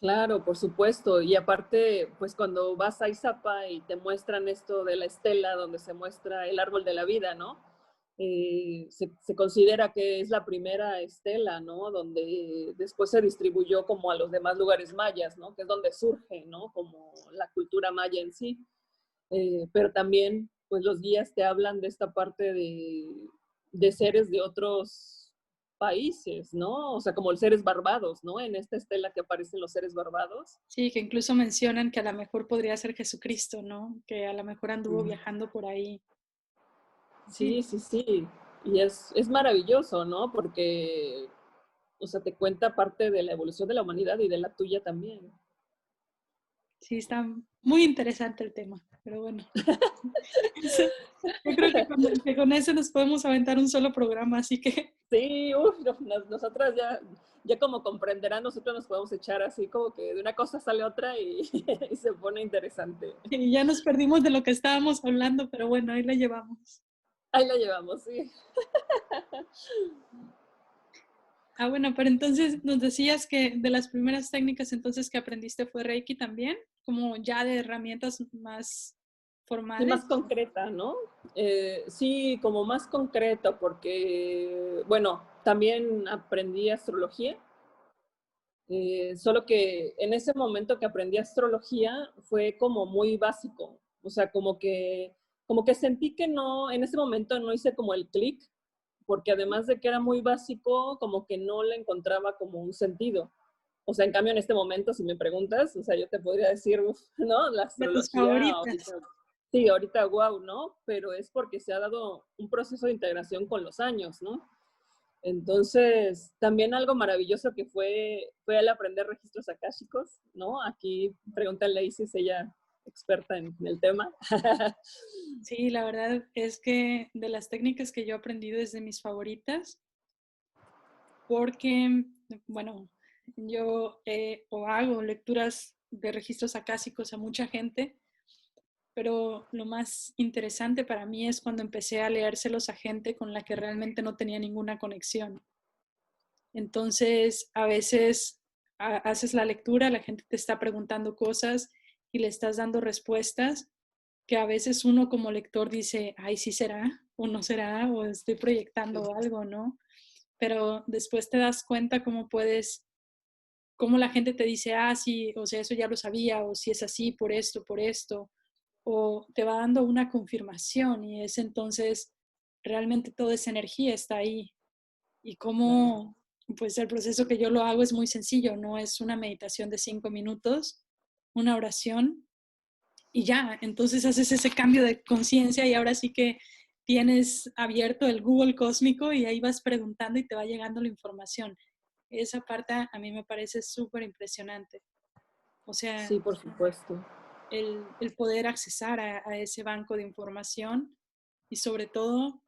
Claro, por supuesto. Y aparte, pues cuando vas a Izapa y te muestran esto de la estela, donde se muestra el árbol de la vida, ¿no? Se considera que es la primera estela, ¿no? Donde después se distribuyó como a los demás lugares mayas, ¿no? Que es donde surge, ¿no? Como la cultura maya en sí. Pero también, pues los guías te hablan de esta parte de seres de otros países, ¿no? O sea, como los seres barbados, ¿no? En esta estela que aparecen los seres barbados. Sí, que incluso mencionan que a lo mejor podría ser Jesucristo, ¿no? Que a lo mejor anduvo viajando por ahí. Sí, Sí, sí, sí. Y es maravilloso, ¿no? Porque, o sea, te cuenta parte de la evolución de la humanidad y de la tuya también. sí, está muy interesante el tema, pero bueno. Yo creo que con eso nos podemos aventar un solo programa, así que Sí, nosotras ya como comprenderán, nosotros nos podemos echar así como que de una cosa sale otra y, y se pone interesante. ya nos perdimos de lo que estábamos hablando, pero bueno, ahí la llevamos. Ahí la llevamos, sí. Ah, bueno, pero entonces nos decías que de las primeras técnicas entonces que aprendiste fue Reiki también, como ya de herramientas más Sí, formales. más concreta, ¿no? Sí, como más concreta, porque, bueno, también aprendí astrología, solo que en ese momento que aprendí astrología fue como muy básico, o sea, como que sentí que no, en ese momento no hice como el clic, porque además de que era muy básico, como que no le encontraba como un sentido. O sea, en cambio en este momento, si me preguntas, o sea, yo te podría decir, uf, ¿no? La De tus astrología ahorita, favoritas. sí, ahorita wow, ¿no? Pero es porque se ha dado un proceso de integración con los años, ¿no? Entonces, también algo maravilloso que fue el aprender registros akáshicos, ¿no? Aquí pregúntale a Isis, ella experta en el tema. Sí, la verdad es que de las técnicas que yo he aprendido es de mis favoritas, porque, bueno, yo o hago lecturas de registros acásicos a mucha gente, pero lo más interesante para mí es cuando empecé a leérselos a gente con la que realmente no tenía ninguna conexión. Entonces, a veces haces la lectura, la gente te está preguntando cosas y le estás dando respuestas que a veces uno como lector dice, ay, sí será, o no será, o estoy proyectando algo, ¿no? Pero después te das cuenta cómo la gente te dice, ah, sí, o sea, eso ya lo sabía, o si es así, por esto, o te va dando una confirmación y es entonces realmente toda esa energía está ahí. Y cómo, pues el proceso que yo lo hago es muy sencillo, no es una meditación de 5 minutos, una oración y ya, entonces haces ese cambio de conciencia y ahora sí que tienes abierto el Google cósmico y ahí vas preguntando y te va llegando la información. Esa parte a mí me parece súper impresionante. O sea, Sí, por supuesto. el poder accesar a ese banco de información y sobre todo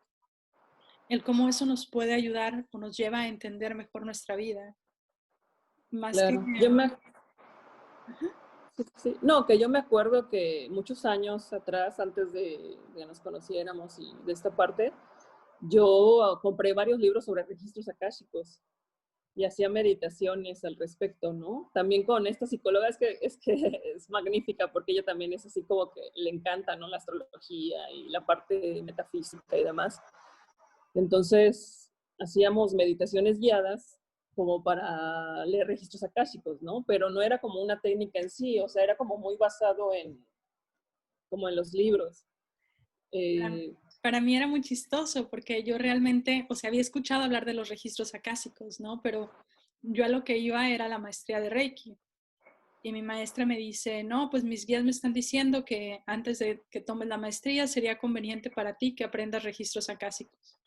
el cómo eso nos puede ayudar o nos lleva a entender mejor nuestra vida. Más que... Claro. Sí, sí. No, que yo me acuerdo que muchos años atrás, antes de que nos conociéramos y de esta parte, yo compré varios libros sobre registros akáshicos y hacía meditaciones al respecto, ¿no? También con esta psicóloga es que es magnífica porque ella también es así como que le encanta, ¿no? La astrología y la parte metafísica y demás. Entonces, hacíamos meditaciones guiadas como para leer registros akáshicos, ¿no? Pero no era como una técnica en sí, o sea, era como muy basado como en los libros. Eh, Para mí era muy chistoso porque yo realmente, o sea, había escuchado hablar de los registros acásicos, ¿no? Pero yo a lo que iba era la maestría de Reiki. Y mi maestra me dice, no, pues mis guías me están diciendo que antes de que tomes la maestría sería conveniente para ti que aprendas registros acásicos.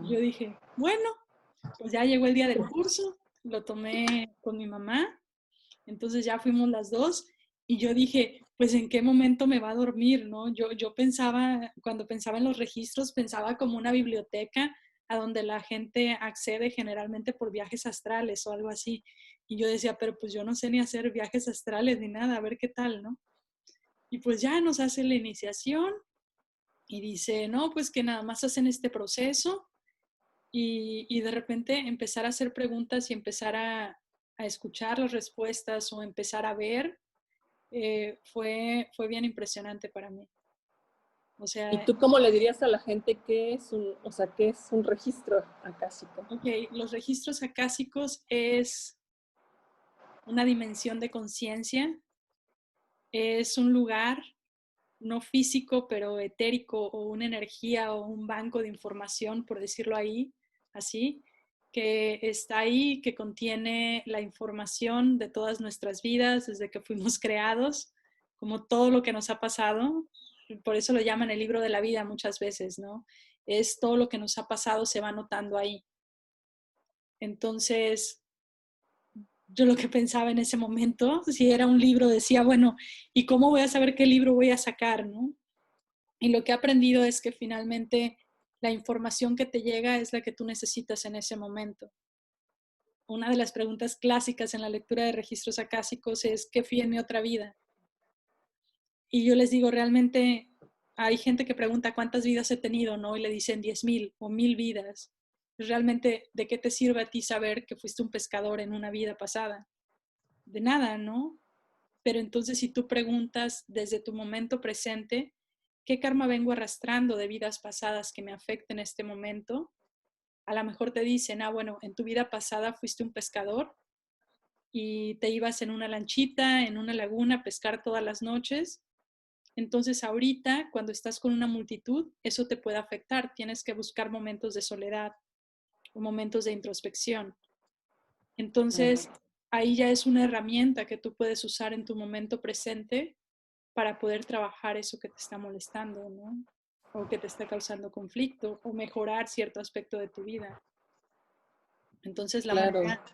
Y yo dije, bueno, pues ya llegó el día del curso, lo tomé con mi mamá, entonces ya fuimos las dos y yo dije, pues en qué momento me va a dormir, ¿no? Yo pensaba, cuando pensaba en los registros, pensaba como una biblioteca a donde la gente accede generalmente por viajes astrales o algo así. Y yo decía, pero pues yo no sé ni hacer viajes astrales ni nada, a ver qué tal, ¿no? Y pues ya nos hace la iniciación y dice, no, pues que nada más hacen este proceso y de repente empezar a hacer preguntas y empezar a escuchar las respuestas o empezar a ver, fue bien impresionante para mí. O ¿Y sea, tú cómo le dirías a la gente o sea, qué es un registro acásico? ok, los registros acásicos es una dimensión de conciencia, es un lugar no físico, pero etérico o una energía o un banco de información, por decirlo ahí, así, que está ahí, que contiene la información de todas nuestras vidas desde que fuimos creados, como todo lo que nos ha pasado. Por eso lo llaman el libro de la vida muchas veces, ¿no? Es todo lo que nos ha pasado, se va anotando ahí. Entonces, yo lo que pensaba en ese momento, si era un libro, decía, bueno, ¿y cómo voy a saber qué libro voy a sacar, no? Y lo que he aprendido es que finalmente la información que te llega es la que tú necesitas en ese momento. Una de las preguntas clásicas en la lectura de registros acásicos es, ¿qué fui en mi otra vida? Y yo les digo, realmente hay gente que pregunta cuántas vidas he tenido, ¿no? Y le dicen 10,000 o 1,000 vidas. Realmente, ¿de qué te sirve a ti saber que fuiste un pescador en una vida pasada? De nada, ¿no? Pero entonces si tú preguntas desde tu momento presente, ¿qué karma vengo arrastrando de vidas pasadas que me afecten en este momento? A lo mejor te dicen, ah, bueno, en tu vida pasada fuiste un pescador y te ibas en una lanchita, en una laguna a pescar todas las noches. Entonces ahorita, cuando estás con una multitud, eso te puede afectar. Tienes que buscar momentos de soledad o momentos de introspección. Entonces, ahí ya es una herramienta que tú puedes usar en tu momento presente para poder trabajar eso que te está molestando, ¿no? O que te está causando conflicto o mejorar cierto aspecto de tu vida. Entonces, la Claro. manera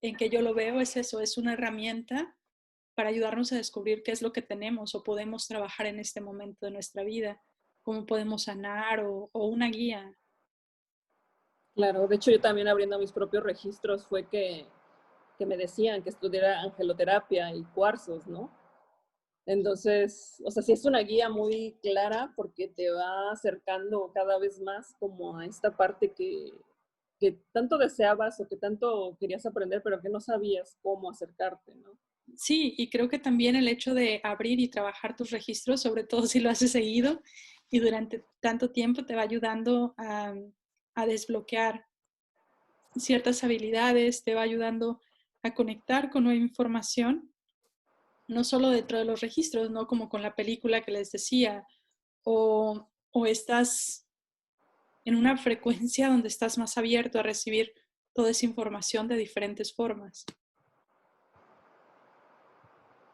en que yo lo veo es eso, es una herramienta para ayudarnos a descubrir qué es lo que tenemos o podemos trabajar en este momento de nuestra vida, cómo podemos sanar o una guía. Claro, de hecho yo también abriendo mis propios registros fue que me decían que estudiara angeloterapia y cuarzos, ¿no? Entonces, o sea, sí es una guía muy clara porque te va acercando cada vez más como a esta parte que tanto deseabas o que tanto querías aprender, pero que no sabías cómo acercarte, ¿no? Sí, y creo que también el hecho de abrir y trabajar tus registros, sobre todo si lo haces seguido y durante tanto tiempo, te va ayudando a desbloquear ciertas habilidades, te va ayudando a conectar con nueva información, no solo dentro de los registros, ¿no? Como con la película que les decía, o estás en una frecuencia donde estás más abierto a recibir toda esa información de diferentes formas.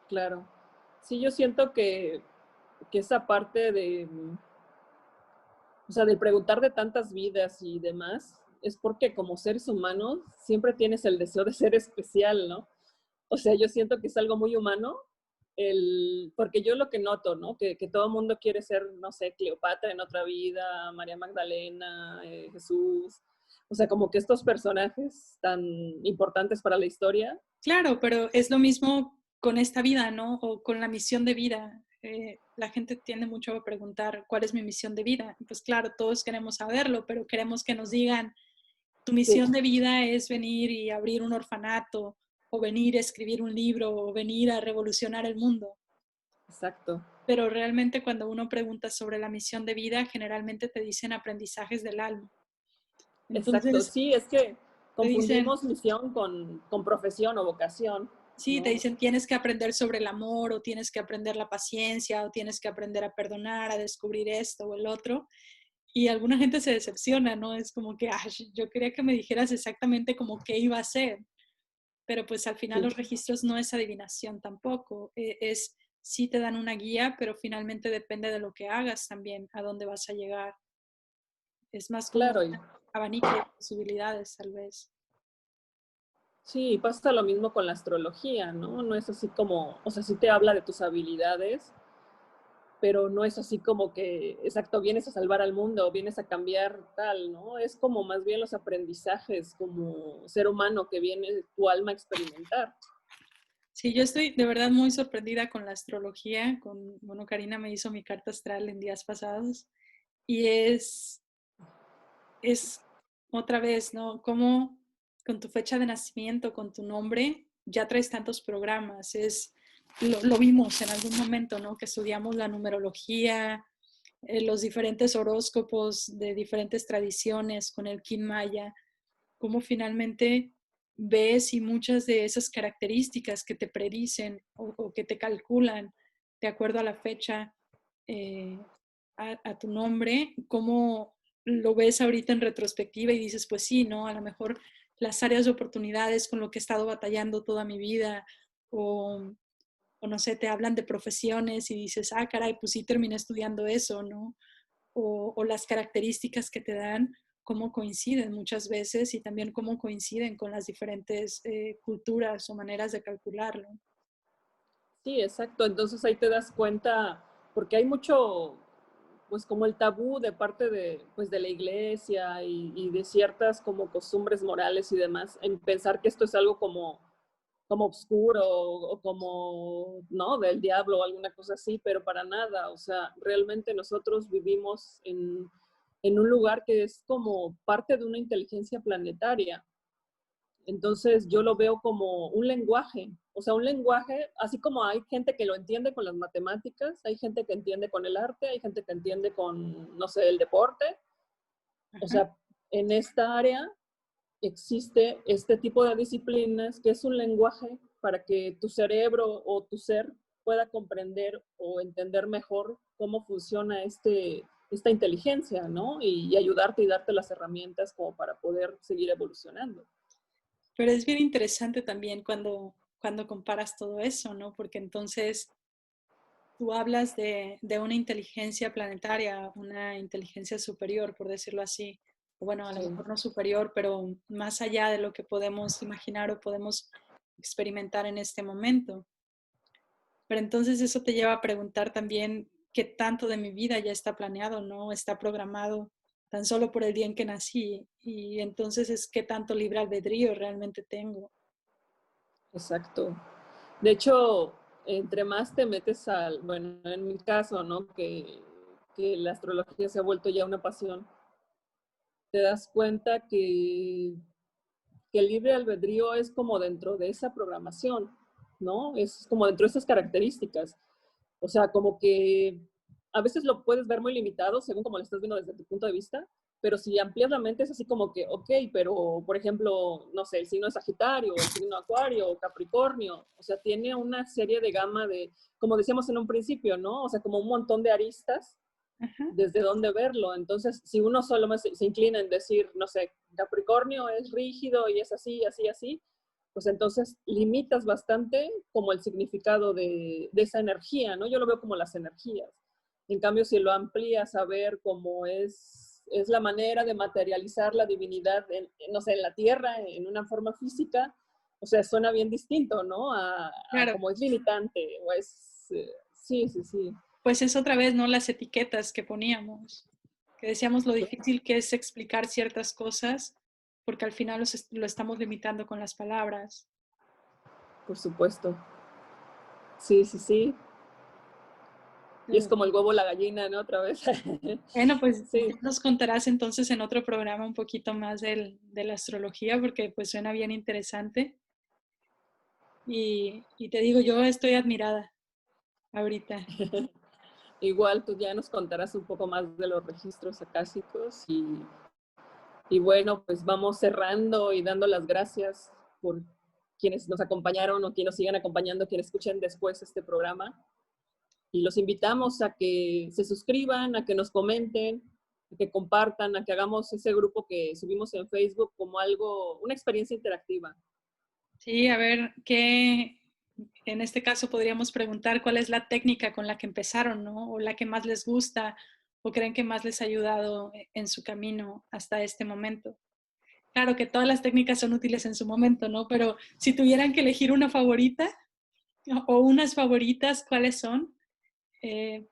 Claro. Sí, yo siento que esa parte o sea, de preguntar de tantas vidas y demás, es porque como seres humanos siempre tienes el deseo de ser especial, ¿no? O sea, yo siento que es algo muy humano, porque yo lo que noto, ¿no? Que todo el mundo quiere ser, no sé, Cleopatra en otra vida, María Magdalena, Jesús, o sea, como que estos personajes tan importantes para la historia. Claro, pero es lo mismo con esta vida, ¿no? O con la misión de vida. La gente tiende mucho a preguntar, ¿cuál es mi misión de vida? Pues claro, todos queremos saberlo, pero queremos que nos digan, tu Sí, misión de vida es venir y abrir un orfanato, o venir a escribir un libro, o venir a revolucionar el mundo. exacto. Pero realmente cuando uno pregunta sobre la misión de vida, generalmente te dicen aprendizajes del alma. Exacto, Entonces, sí, es que te dicen, confundimos misión con profesión o vocación, sí, te ¿no? dicen tienes que aprender sobre el amor o tienes que aprender la paciencia o tienes que aprender a perdonar, a descubrir esto o el otro. Y alguna gente se decepciona, ¿no? Es como que, ay, yo quería que me dijeras exactamente como qué iba a ser. Pero pues al final Sí, los registros no es adivinación tampoco. Es, sí te dan una guía, pero finalmente depende de lo que hagas también, a dónde vas a llegar. Es más como claro. un abanico de posibilidades, tal vez. Sí, pasa lo mismo con la astrología, ¿no? No es así como, o sea, sí te habla de tus habilidades, pero no es así como que, exacto, vienes a salvar al mundo o vienes a cambiar tal, ¿no? Es como más bien los aprendizajes como ser humano que viene tu alma a experimentar. Sí, yo estoy de verdad muy sorprendida con la astrología. Bueno, Karina me hizo mi carta astral en días pasados y es otra vez, ¿no? Como con tu fecha de nacimiento, con tu nombre, ya traes tantos programas. Lo vimos en algún momento, ¿no? Que estudiamos la numerología, los diferentes horóscopos de diferentes tradiciones con el Kin Maya, cómo finalmente ves y muchas de esas características que te predicen o que te calculan de acuerdo a la fecha eh, a tu nombre, cómo lo ves ahorita en retrospectiva y dices, pues sí, ¿no? A lo mejor las áreas de oportunidades con lo que he estado batallando toda mi vida o no sé, te hablan de profesiones y dices, ah, caray, pues sí terminé estudiando eso, ¿no? O las características que te dan, cómo coinciden muchas veces y también cómo coinciden con las diferentes culturas o maneras de calcularlo. Sí, exacto. Entonces ahí te das cuenta, porque hay mucho, pues como el tabú de parte de, pues, de la iglesia y de ciertas como costumbres morales y demás, en pensar que esto es algo como oscuro o como, ¿no? Del diablo o alguna cosa así, pero para nada. O sea, realmente nosotros vivimos en un lugar que es como parte de una inteligencia planetaria. Entonces yo lo veo como un lenguaje, o sea, un lenguaje, así como hay gente que lo entiende con las matemáticas, hay gente que entiende con el arte, hay gente que entiende con, no sé, el deporte. O Ajá. sea, en esta área existe este tipo de disciplinas que es un lenguaje para que tu cerebro o tu ser pueda comprender o entender mejor cómo funciona esta inteligencia, ¿no? Y ayudarte y darte las herramientas como para poder seguir evolucionando. Pero es bien interesante también cuando comparas todo eso, ¿no? Porque entonces tú hablas de una inteligencia planetaria, una inteligencia superior, por decirlo así. O bueno, a lo Sí. mejor no superior, pero más allá de lo que podemos imaginar o podemos experimentar en este momento. Pero entonces eso te lleva a preguntar también qué tanto de mi vida ya está planeado, ¿no? Está programado tan solo por el día en que nací. Y entonces es qué tanto libre albedrío realmente tengo. Exacto. De hecho, entre más te metes bueno, en mi caso, ¿no? Que la astrología se ha vuelto ya una pasión, te das cuenta que el libre albedrío es como dentro de esa programación, ¿no? Es como dentro de esas características. O sea, como que a veces lo puedes ver muy limitado, según como lo estás viendo desde tu punto de vista, pero si amplías la mente es así como que, ok, pero por ejemplo, no sé, el signo de Sagitario, el signo de Acuario, o Capricornio, o sea, tiene una serie de gama de, como decíamos en un principio, ¿no? O sea, como un montón de aristas Ajá. desde dónde verlo. Entonces, si uno solo se inclina en decir, no sé, Capricornio es rígido y es así, así, así, pues entonces limitas bastante como el significado de esa energía, ¿no? Yo lo veo como las energías. En cambio, si lo amplías a ver cómo es la manera de materializar la divinidad, no sé, en la tierra, en una forma física, o sea, suena bien distinto, ¿no? A Claro, como es limitante, o es, sí, sí, sí. pues es otra vez, ¿no? Las etiquetas que poníamos, que decíamos lo difícil que es explicar ciertas cosas, porque al final lo estamos limitando con las palabras. Por supuesto. Sí, sí, sí. Y es Pero, como el huevo la gallina, ¿no? Otra vez. bueno, pues Sí, nos contarás entonces en otro programa un poquito más de la astrología, porque pues suena bien interesante. Y te digo, yo estoy admirada ahorita. igual tú ya nos contarás un poco más de los registros acásicos y bueno, pues vamos cerrando y dando las gracias por quienes nos acompañaron o quienes nos sigan acompañando, quienes escuchen después este programa. Y los invitamos a que se suscriban, a que nos comenten, a que compartan, a que hagamos ese grupo que subimos en Facebook como algo, una experiencia interactiva. Sí, a ver, ¿qué, en este caso podríamos preguntar cuál es la técnica con la que empezaron, ¿no? O la que más les gusta o creen que más les ha ayudado en su camino hasta este momento. Claro que todas las técnicas son útiles en su momento, ¿no? Pero si tuvieran que elegir una favorita o unas favoritas, ¿cuáles son? Eh,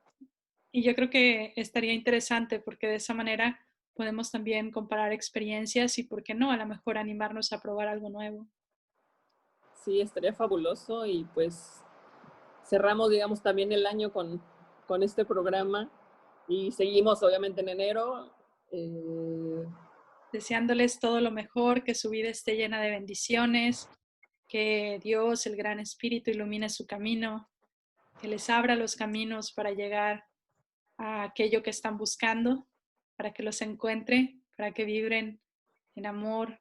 y yo creo que estaría interesante porque de esa manera podemos también comparar experiencias y, ¿por qué no? A lo mejor animarnos a probar algo nuevo. Sí, estaría fabuloso y pues cerramos, digamos, también el año con este programa y seguimos obviamente en enero. Deseándoles todo lo mejor, que su vida esté llena de bendiciones, que Dios, el Gran Espíritu, ilumine su camino, que les abra los caminos para llegar a aquello que están buscando, para que los encuentre, para que vibren en amor,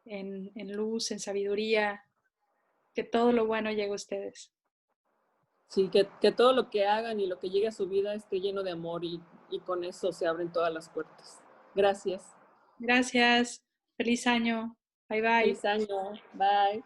en luz, en sabiduría, que todo lo bueno llegue a ustedes. Sí, que todo lo que hagan y lo que llegue a su vida esté lleno de amor y con eso se abren todas las puertas. Gracias. Gracias, feliz año, bye bye. Feliz año. Bye.